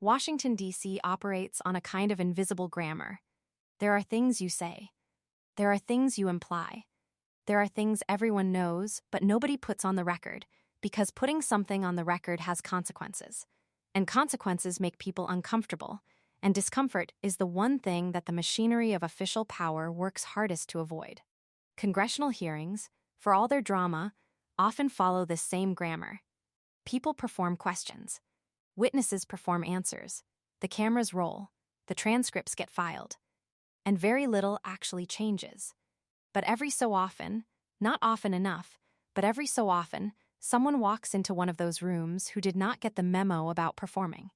Washington, D.C. operates on a kind of invisible grammar. There are things you say. There are things you imply. There are things everyone knows, but nobody puts on the record, because putting something on the record has consequences. And consequences make people uncomfortable, and discomfort is the one thing that the machinery of official power works hardest to avoid. Congressional hearings, for all their drama, often follow this same grammar. People perform questions. Witnesses perform answers. The cameras roll. The transcripts get filed. And very little actually changes. But every so often, not often enough, but every so often, someone walks into one of those rooms who did not get the memo about performing.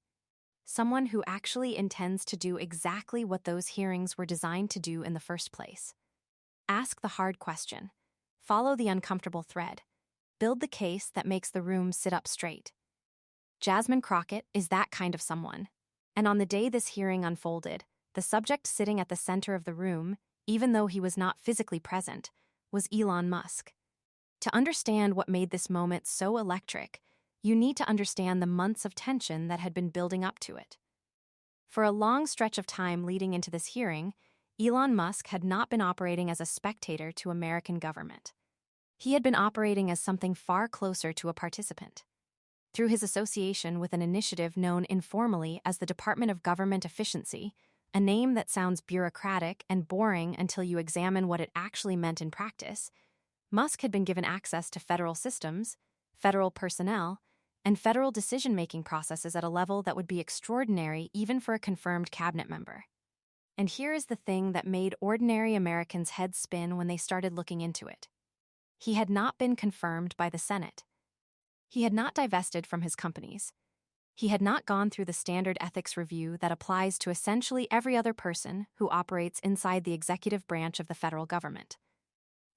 Someone who actually intends to do exactly what those hearings were designed to do in the first place. Ask the hard question. Follow the uncomfortable thread. Build the case that makes the room sit up straight. Jasmine Crockett is that kind of someone. And on the day this hearing unfolded, the subject sitting at the center of the room, even though he was not physically present, was Elon Musk. To understand what made this moment so electric, you need to understand the months of tension that had been building up to it. For a long stretch of time leading into this hearing, Elon Musk had not been operating as a spectator to American government. He had been operating as something far closer to a participant. Through his association with an initiative known informally as the Department of Government Efficiency, a name that sounds bureaucratic and boring until you examine what it actually meant in practice, Musk had been given access to federal systems, federal personnel, and federal decision-making processes at a level that would be extraordinary even for a confirmed cabinet member. And here is the thing that made ordinary Americans' heads spin when they started looking into it. He had not been confirmed by the Senate. He had not divested from his companies. He had not gone through the standard ethics review that applies to essentially every other person who operates inside the executive branch of the federal government.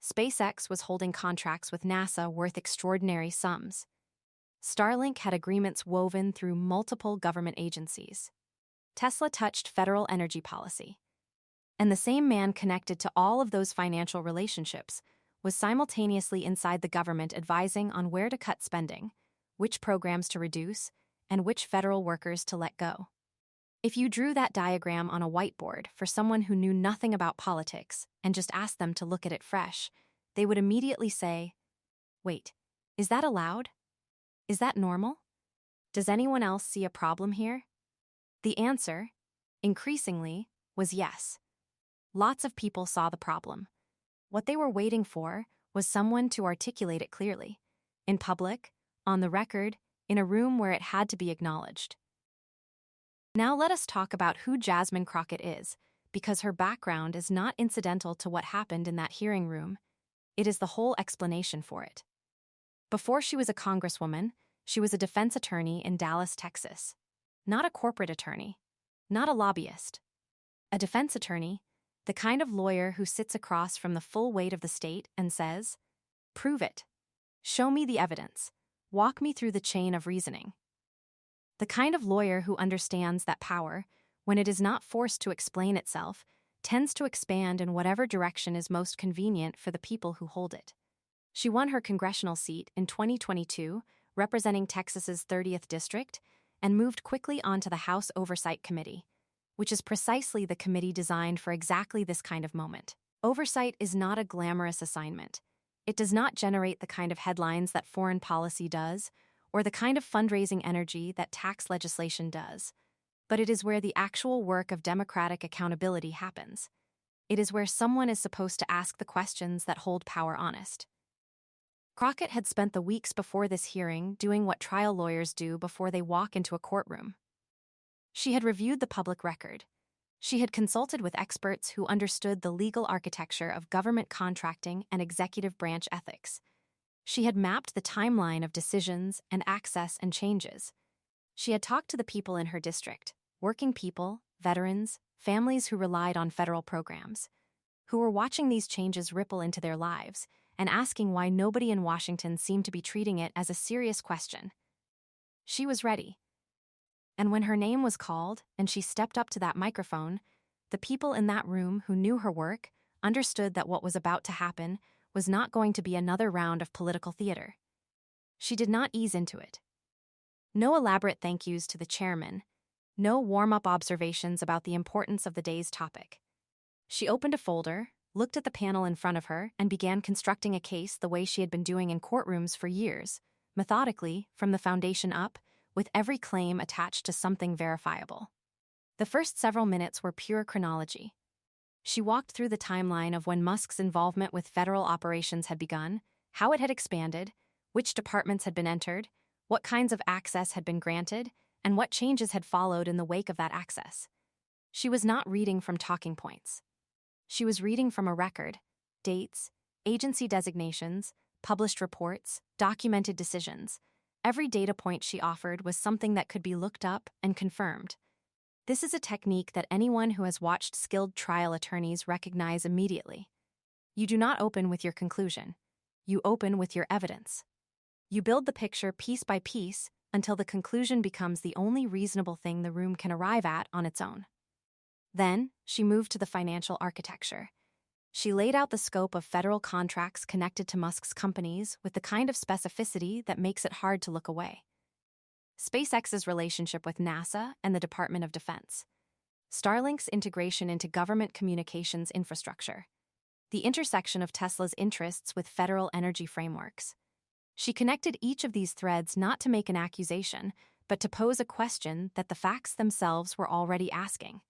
SpaceX was holding contracts with NASA worth extraordinary sums. Starlink had agreements woven through multiple government agencies. Tesla touched federal energy policy. And the same man connected to all of those financial relationships was simultaneously inside the government advising on where to cut spending, which programs to reduce, and which federal workers to let go. If you drew that diagram on a whiteboard for someone who knew nothing about politics and just asked them to look at it fresh, they would immediately say, "Wait, is that allowed? Is that normal? Does anyone else see a problem here?" The answer, increasingly, was yes. Lots of people saw the problem. What they were waiting for was someone to articulate it clearly, in public, on the record, in a room where it had to be acknowledged. Now let us talk about who Jasmine Crockett is, because her background is not incidental to what happened in that hearing room. It is the whole explanation for it. Before she was a congresswoman, she was a defense attorney in Dallas, Texas. Not a corporate attorney, not a lobbyist. A defense attorney, the kind of lawyer who sits across from the full weight of the state and says, "Prove it. Show me the evidence. Walk me through the chain of reasoning." The kind of lawyer who understands that power, when it is not forced to explain itself, tends to expand in whatever direction is most convenient for the people who hold it. She won her congressional seat in 2022, representing Texas's 30th district, and moved quickly onto the House Oversight Committee, which is precisely the committee designed for exactly this kind of moment. Oversight is not a glamorous assignment. It does not generate the kind of headlines that foreign policy does, or the kind of fundraising energy that tax legislation does. But it is where the actual work of democratic accountability happens. It is where someone is supposed to ask the questions that hold power honest. Crockett had spent the weeks before this hearing doing what trial lawyers do before they walk into a courtroom. She had reviewed the public record. She had consulted with experts who understood the legal architecture of government contracting and executive branch ethics. She had mapped the timeline of decisions and access and changes. She had talked to the people in her district, working people, veterans, families who relied on federal programs, who were watching these changes ripple into their lives and asking why nobody in Washington seemed to be treating it as a serious question. She was ready. And when her name was called and she stepped up to that microphone, the people in that room who knew her work understood that what was about to happen was not going to be another round of political theater. She did not ease into it. No elaborate thank yous to the chairman, No warm-up observations about the importance of the day's topic. She opened a folder, looked at the panel in front of her, and began constructing a case the way she had been doing in courtrooms for years, methodically, from the foundation up, with every claim attached to something verifiable. The first several minutes were pure chronology. She walked through the timeline of when Musk's involvement with federal operations had begun, how it had expanded, which departments had been entered, what kinds of access had been granted, and what changes had followed in the wake of that access. She was not reading from talking points. She was reading from a record, dates, agency designations, published reports, documented decisions. Every data point she offered was something that could be looked up and confirmed. This is a technique that anyone who has watched skilled trial attorneys recognize immediately. You do not open with your conclusion. You open with your evidence. You build the picture piece by piece until the conclusion becomes the only reasonable thing the room can arrive at on its own. Then, she moved to the financial architecture. She laid out the scope of federal contracts connected to Musk's companies with the kind of specificity that makes it hard to look away. SpaceX's relationship with NASA and the Department of Defense. Starlink's integration into government communications infrastructure. The intersection of Tesla's interests with federal energy frameworks. She connected each of these threads not to make an accusation, but to pose a question that the facts themselves were already asking.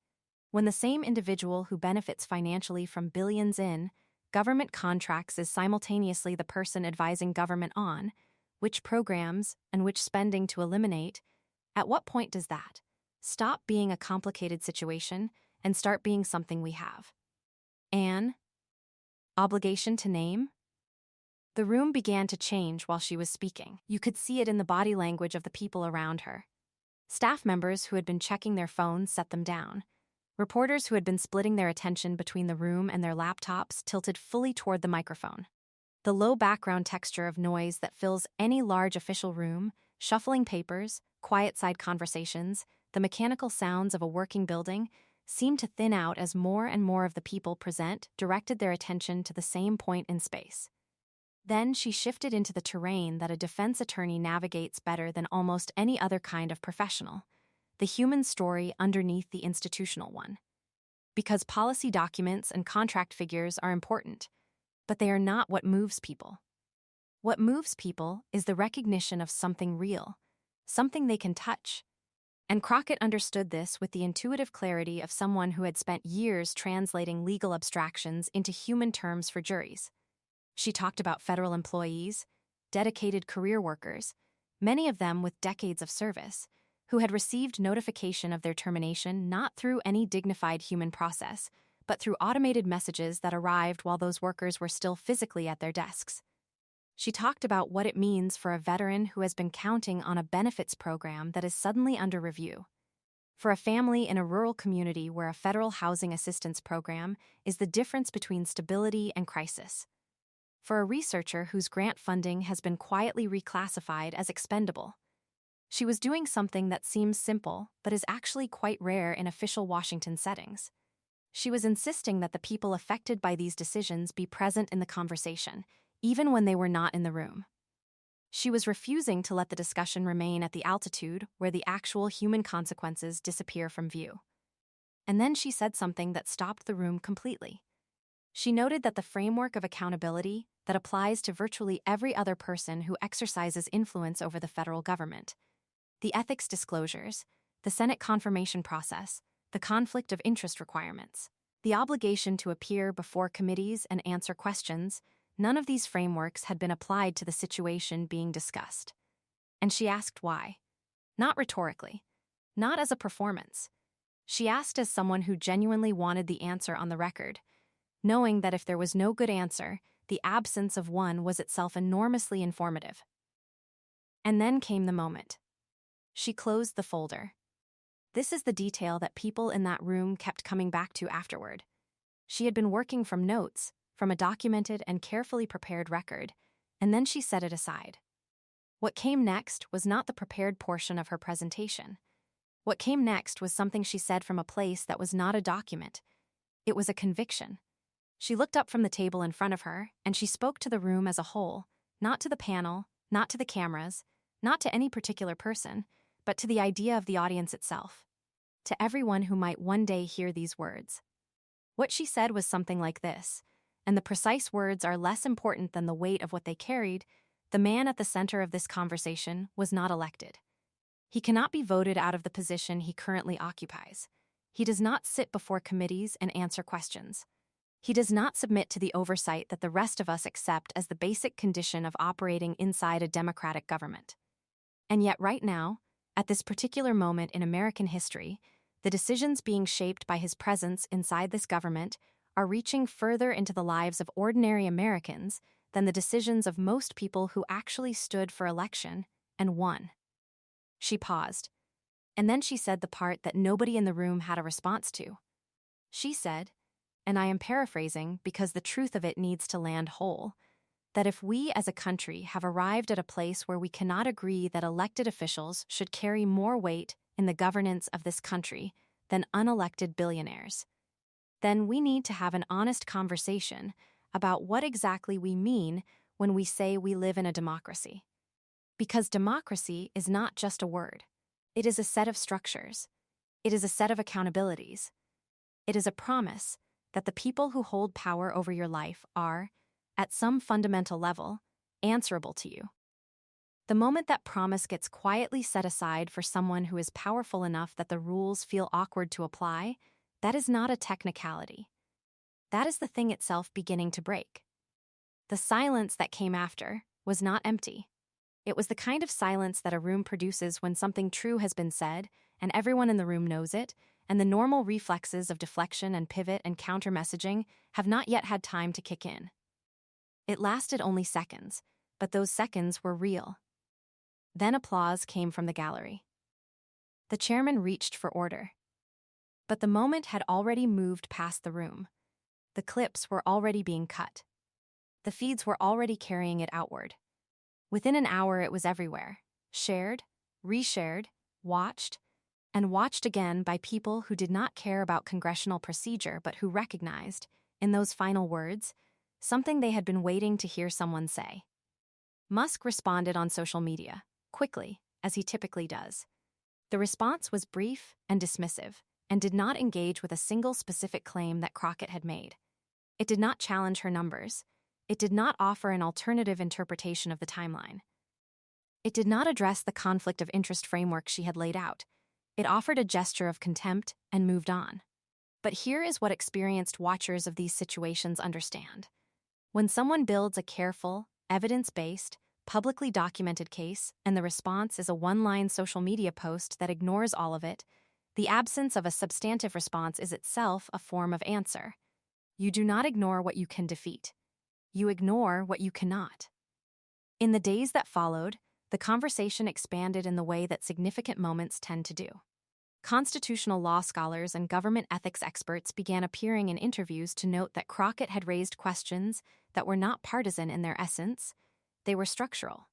When the same individual who benefits financially from billions in government contracts is simultaneously the person advising government on which programs and which spending to eliminate, at what point does that stop being a complicated situation and start being something we have? An obligation to name? The room began to change while she was speaking. You could see it in the body language of the people around her. Staff members who had been checking their phones set them down. Reporters who had been splitting their attention between the room and their laptops tilted fully toward the microphone. The low background texture of noise that fills any large official room, shuffling papers, quiet side conversations, the mechanical sounds of a working building, seemed to thin out as more and more of the people present directed their attention to the same point in space. Then she shifted into the terrain that a defense attorney navigates better than almost any other kind of professional. The human story underneath the institutional one. Because policy documents and contract figures are important, but they are not what moves people. What moves people is the recognition of something real, something they can touch. And Crockett understood this with the intuitive clarity of someone who had spent years translating legal abstractions into human terms for juries. She talked about federal employees, dedicated career workers, many of them with decades of service, who had received notification of their termination not through any dignified human process, but through automated messages that arrived while those workers were still physically at their desks. She talked about what it means for a veteran who has been counting on a benefits program that is suddenly under review. For a family in a rural community where a federal housing assistance program is the difference between stability and crisis. For a researcher whose grant funding has been quietly reclassified as expendable. She was doing something that seems simple, but is actually quite rare in official Washington settings. She was insisting that the people affected by these decisions be present in the conversation, even when they were not in the room. She was refusing to let the discussion remain at the altitude where the actual human consequences disappear from view. And then she said something that stopped the room completely. She noted that the framework of accountability that applies to virtually every other person who exercises influence over the federal government, the ethics disclosures, the Senate confirmation process, the conflict of interest requirements, the obligation to appear before committees and answer questions, none of these frameworks had been applied to the situation being discussed. And she asked why. Not rhetorically. Not as a performance. She asked as someone who genuinely wanted the answer on the record, knowing that if there was no good answer, the absence of one was itself enormously informative. And then came the moment. She closed the folder. This is the detail that people in that room kept coming back to afterward. She had been working from notes, from a documented and carefully prepared record, and then she set it aside. What came next was not the prepared portion of her presentation. What came next was something she said from a place that was not a document. It was a conviction. She looked up from the table in front of her, and she spoke to the room as a whole, not to the panel, not to the cameras, not to any particular person, but to the idea of the audience itself. to everyone who might one day hear these words. What she said was something like this, and the precise words are less important than the weight of what they carried. The man at the center of this conversation was not elected. He cannot be voted out of the position he currently occupies. He does not sit before committees and answer questions. He does not submit to the oversight that the rest of us accept as the basic condition of operating inside a democratic government. And yet right now, at this particular moment in American history, the decisions being shaped by his presence inside this government are reaching further into the lives of ordinary Americans than the decisions of most people who actually stood for election and won. She paused, and then she said the part that nobody in the room had a response to. She said, and I am paraphrasing because the truth of it needs to land whole, that if we as a country have arrived at a place where we cannot agree that elected officials should carry more weight in the governance of this country than unelected billionaires, then we need to have an honest conversation about what exactly we mean when we say we live in a democracy. Because democracy is not just a word. It is a set of structures. It is a set of accountabilities. It is a promise that the people who hold power over your life are, at some fundamental level, answerable to you. The moment that promise gets quietly set aside for someone who is powerful enough that the rules feel awkward to apply, that is not a technicality. That is the thing itself beginning to break. The silence that came after was not empty. It was the kind of silence that a room produces when something true has been said, and everyone in the room knows it, and the normal reflexes of deflection and pivot and counter-messaging have not yet had time to kick in. It lasted only seconds, but those seconds were real. Then applause came from the gallery. The chairman reached for order. But the moment had already moved past the room. The clips were already being cut. The feeds were already carrying it outward. Within an hour it was everywhere, shared, reshared, watched, and watched again by people who did not care about congressional procedure but who recognized, in those final words, something they had been waiting to hear someone say. Musk responded on social media, quickly, as he typically does. The response was brief and dismissive, and did not engage with a single specific claim that Crockett had made. It did not challenge her numbers. It did not offer an alternative interpretation of the timeline. It did not address the conflict of interest framework she had laid out. It offered a gesture of contempt and moved on. But here is what experienced watchers of these situations understand. When someone builds a careful, evidence-based, publicly documented case, and the response is a one-line social media post that ignores all of it, the absence of a substantive response is itself a form of answer. You do not ignore what you can defeat. You ignore what you cannot. In the days that followed, the conversation expanded in the way that significant moments tend to do. Constitutional law scholars and government ethics experts began appearing in interviews to note that Crockett had raised questions that were not partisan in their essence. They were structural.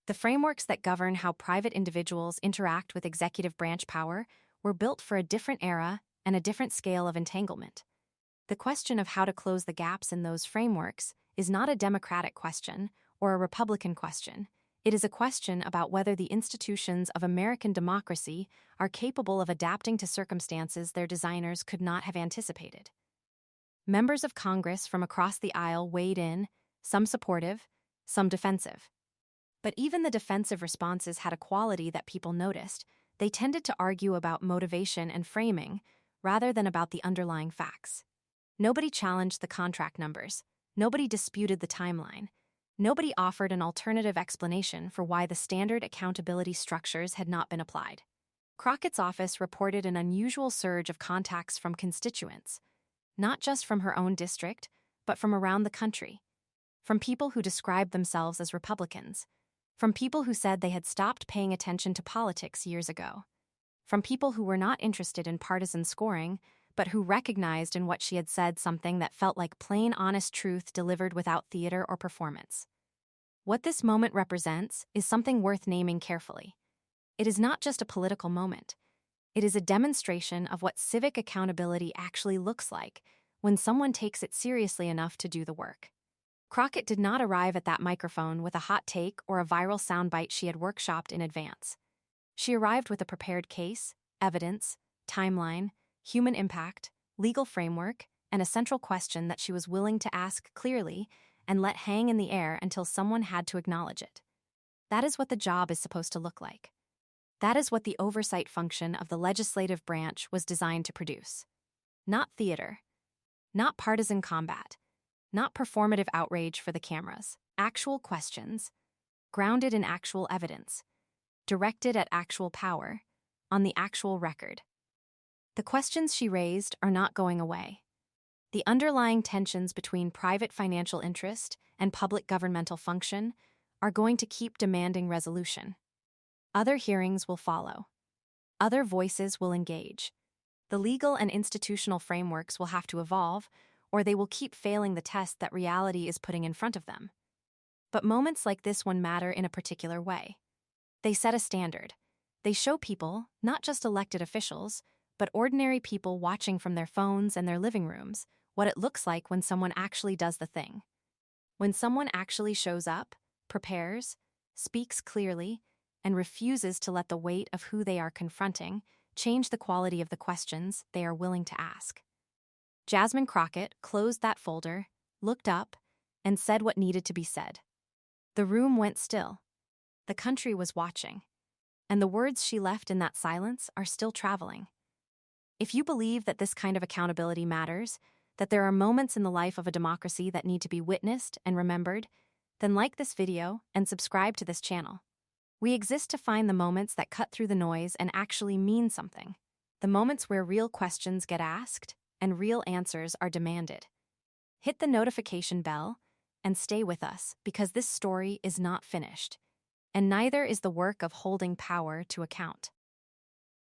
The frameworks that govern how private individuals interact with executive branch power were built for a different era and a different scale of entanglement. The question of how to close the gaps in those frameworks is not a Democratic question or a Republican question. It is a question about whether the institutions of American democracy are capable of adapting to circumstances their designers could not have anticipated. Members of Congress from across the aisle weighed in, some supportive, some defensive. But even the defensive responses had a quality that people noticed. They tended to argue about motivation and framing rather than about the underlying facts. Nobody challenged the contract numbers. Nobody disputed the timeline. Nobody offered an alternative explanation for why the standard accountability structures had not been applied. Crockett's office reported an unusual surge of contacts from constituents, not just from her own district, but from around the country. From people who described themselves as Republicans. From people who said they had stopped paying attention to politics years ago. From people who were not interested in partisan scoring, but who recognized in what she had said something that felt like plain, honest truth delivered without theater or performance. What this moment represents is something worth naming carefully. It is not just a political moment. It is a demonstration of what civic accountability actually looks like when someone takes it seriously enough to do the work. Crockett did not arrive at that microphone with a hot take or a viral soundbite she had workshopped in advance. She arrived with a prepared case, evidence, timeline, human impact, legal framework, and a central question that she was willing to ask clearly and let hang in the air until someone had to acknowledge it. That is what the job is supposed to look like. That is what the oversight function of the legislative branch was designed to produce. Not theater, not partisan combat, not performative outrage for the cameras. Actual questions, grounded in actual evidence, directed at actual power, on the actual record. The questions she raised are not going away. The underlying tensions between private financial interest and public governmental function are going to keep demanding resolution. Other hearings will follow. Other voices will engage. The legal and institutional frameworks will have to evolve, or they will keep failing the test that reality is putting in front of them. But moments like this one matter in a particular way. They set a standard. They show people, not just elected officials, but ordinary people watching from their phones and their living rooms, what it looks like when someone actually does the thing. When someone actually shows up, prepares, speaks clearly, and refuses to let the weight of who they are confronting change the quality of the questions they are willing to ask. Jasmine Crockett closed that folder, looked up, and said what needed to be said. The room went still. The country was watching. And the words she left in that silence are still traveling. If you believe that this kind of accountability matters, that there are moments in the life of a democracy that need to be witnessed and remembered, then like this video and subscribe to this channel. We exist to find the moments that cut through the noise and actually mean something. The moments where real questions get asked and real answers are demanded. Hit the notification bell and stay with us because this story is not finished, and neither is the work of holding power to account.